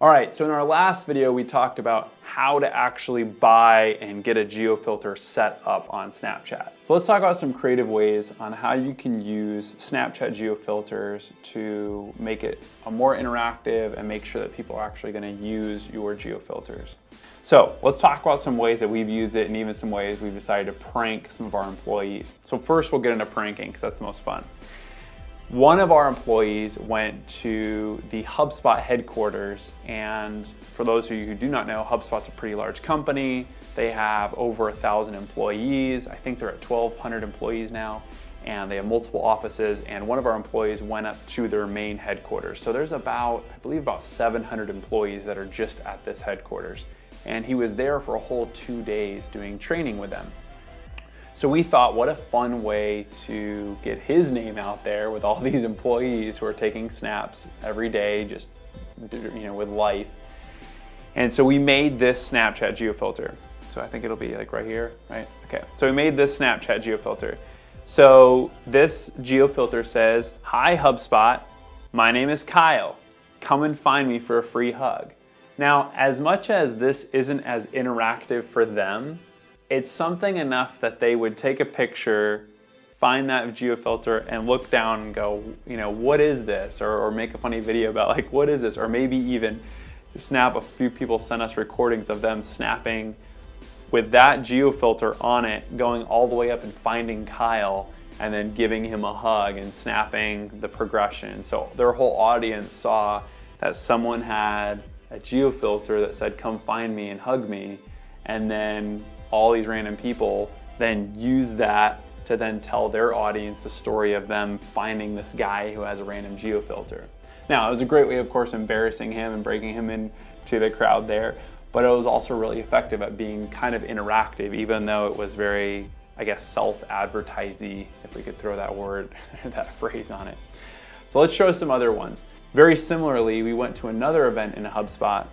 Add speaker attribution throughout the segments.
Speaker 1: All right, so in our last video, we talked about how to actually buy and get a geofilter set up on Snapchat. So let's talk about some creative ways on how you can use Snapchat geofilters to make it a more interactive and make sure that people are actually going to use your geofilters. So let's talk about some ways that we've used it and even some ways we've decided to prank some of our employees. So first we'll get into pranking because that's the most fun. One of our employees went to the HubSpot headquarters, and for those of you who do not know, HubSpot's a pretty large company. They have over 1,000 employees. I think they're at 1,200 employees now, and they have multiple offices, and one of our employees went up to their main headquarters. So there's about, I believe about 700 employees that are just at this headquarters. And he was there for a whole 2 days doing training with them. So we thought, what a fun way to get his name out there with all these employees who are taking snaps every day, just with life. And so we made this Snapchat geofilter. So I think it'll be like right here, right? Okay, so we made this Snapchat geofilter. So this geofilter says, "Hi HubSpot, my name is Kyle. Come and find me for a free hug." Now, as much as this isn't as interactive for them, it's something enough that they would take a picture, find that geofilter, and look down and go, what is this? Or make a funny video about like, what is this? Or maybe even snap. A few people sent us recordings of them snapping with that geofilter on it, going all the way up and finding Kyle and then giving him a hug and snapping the progression. So their whole audience saw that someone had a geofilter that said, "Come find me and hug me," and then all these random people then use that to then tell their audience the story of them finding this guy who has a random geofilter. Now, it was a great way, of course, embarrassing him and breaking him into the crowd there, but it was also really effective at being kind of interactive, even though it was very, I guess, self-advertising, if we could throw that word, that phrase on it. So let's show some other ones. Very similarly, we went to another event in HubSpot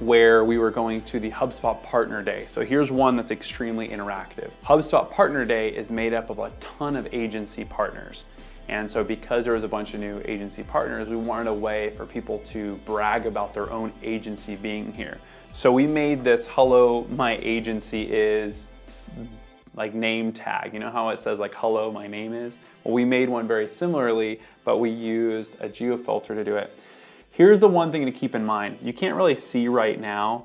Speaker 1: where we were going to the HubSpot Partner Day. So here's one that's extremely interactive. HubSpot Partner Day is made up of a ton of agency partners. And so because there was a bunch of new agency partners, we wanted a way for people to brag about their own agency being here. So we made this "Hello, my agency is," like name tag. You know how it says like, "Hello, my name is"? Well, we made one very similarly, but we used a geofilter to do it. Here's the one thing to keep in mind. You can't really see right now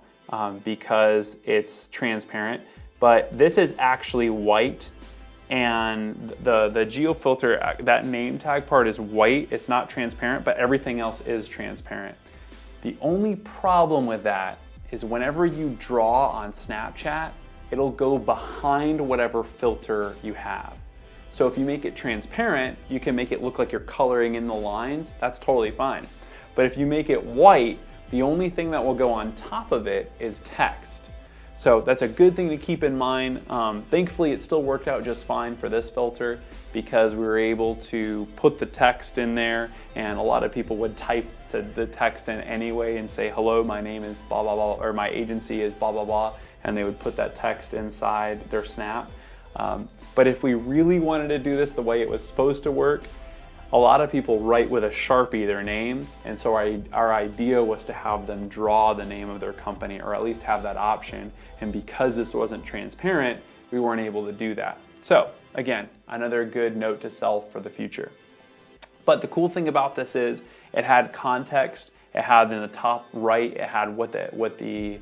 Speaker 1: because it's transparent, but this is actually white, and the geofilter, that name tag part is white. It's not transparent, but everything else is transparent. The only problem with that is whenever you draw on Snapchat, it'll go behind whatever filter you have. So if you make it transparent, you can make it look like you're coloring in the lines. That's totally fine. But if you make it white, the only thing that will go on top of it is text. So that's a good thing to keep in mind. Thankfully, it still worked out just fine for this filter because we were able to put the text in there, and a lot of people would type the text in anyway and say, "Hello, my name is blah, blah, blah," or "My agency is blah, blah, blah," and they would put that text inside their snap. But if we really wanted to do this the way it was supposed to work, a lot of people write with a Sharpie their name, and so our idea was to have them draw the name of their company, or at least have that option. And because this wasn't transparent, we weren't able to do that. So again, another good note to self for the future. But the cool thing about this is it had context. It had in the top right, it had what the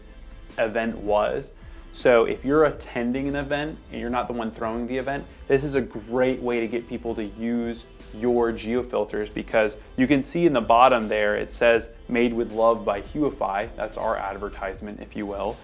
Speaker 1: event was. So if you're attending an event and you're not the one throwing the event, this is a great way to get people to use your geofilters, because you can see in the bottom there, it says "Made with Love by Huify." That's our advertisement, if you will.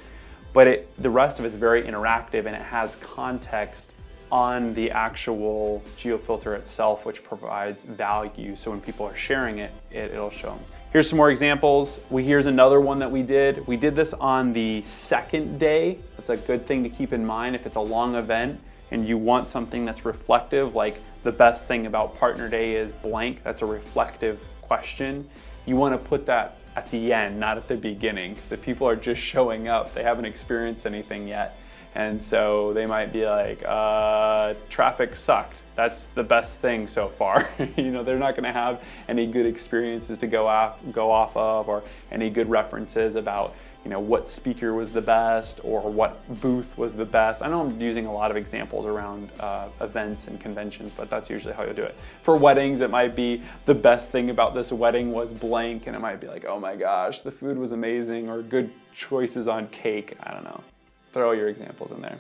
Speaker 1: But the rest of it's very interactive, and it has context on the actual geofilter itself, which provides value. So when people are sharing it, it'll show them. Here's some more examples. Here's another one that we did. We did this on the second day. That's a good thing to keep in mind if it's a long event and you want something that's reflective, like the best thing about Partner Day is blank. That's a reflective question. You want to put that at the end, not at the beginning, because if people are just showing up, they haven't experienced anything yet. And so they might be like, traffic sucked. That's the best thing so far. You know, they're not gonna have any good experiences to go off of, or any good references about, you know, what speaker was the best or what booth was the best. I know I'm using a lot of examples around events and conventions, but that's usually how you'll do it. For weddings, it might be the best thing about this wedding was blank, and it might be like, oh my gosh, the food was amazing, or good choices on cake. I don't know. Throw your examples in there.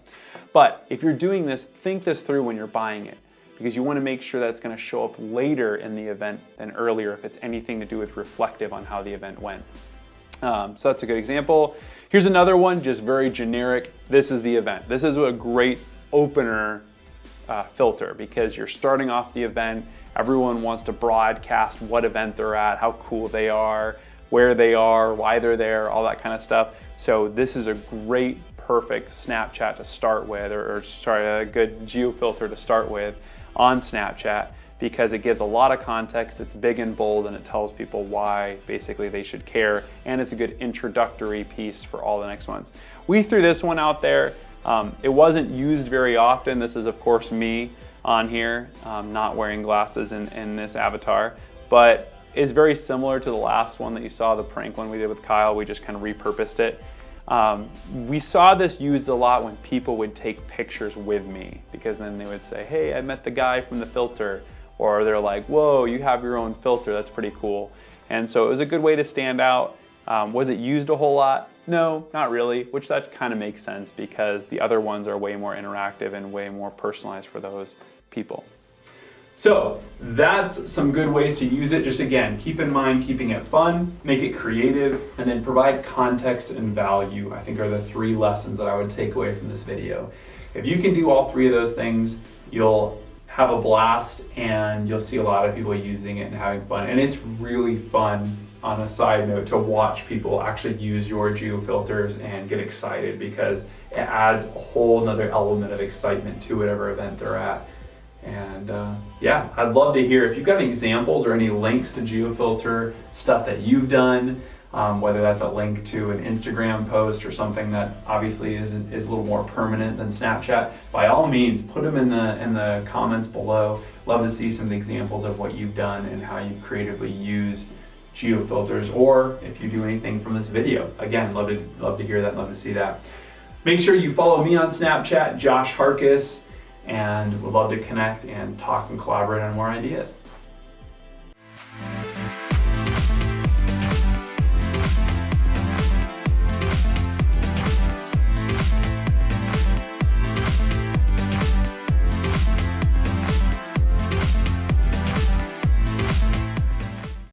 Speaker 1: But if you're doing this, think this through when you're buying it, because you want to make sure that it's going to show up later in the event than earlier if it's anything to do with reflective on how the event went. So that's a good example. Here's another one, just very generic. This is the event. This is a great opener filter, because you're starting off the event. Everyone wants to broadcast what event they're at, how cool they are, where they are, why they're there, all that kind of stuff. So this is a great, perfect Snapchat to start with, or sorry, a good geofilter to start with on Snapchat, because it gives a lot of context, it's big and bold, and it tells people why basically they should care, and it's a good introductory piece for all the next ones. We threw this one out there. It wasn't used very often. This is of course me on here, not wearing glasses in this avatar, but it's very similar to the last one that you saw, the prank one we did with Kyle. We just kind of repurposed it. We saw this used a lot when people would take pictures with me, because then they would say, hey, I met the guy from the filter, or they're like, whoa, you have your own filter, that's pretty cool. And so it was a good way to stand out. Was it used a whole lot? No, not really, which that kind of makes sense, because the other ones are way more interactive and way more personalized for those people. So that's some good ways to use it. Just again, keep in mind keeping it fun, make it creative, and then provide context and value, I think are the three lessons that I would take away from this video. If you can do all three of those things, you'll have a blast, and you'll see a lot of people using it and having fun. And it's really fun, on a side note, to watch people actually use your geofilters and get excited, because it adds a whole nother element of excitement to whatever event they're at. And yeah, I'd love to hear if you've got any examples or any links to geofilter stuff that you've done, whether that's a link to an Instagram post or something that obviously is a little more permanent than Snapchat. By all means, put them in the comments below. Love to see some of the examples of what you've done and how you've creatively used geofilters, or if you do anything from this video. Again, love to hear that, love to see that. Make sure you follow me on Snapchat, Josh Harcus, and would love to connect and talk and collaborate on more ideas.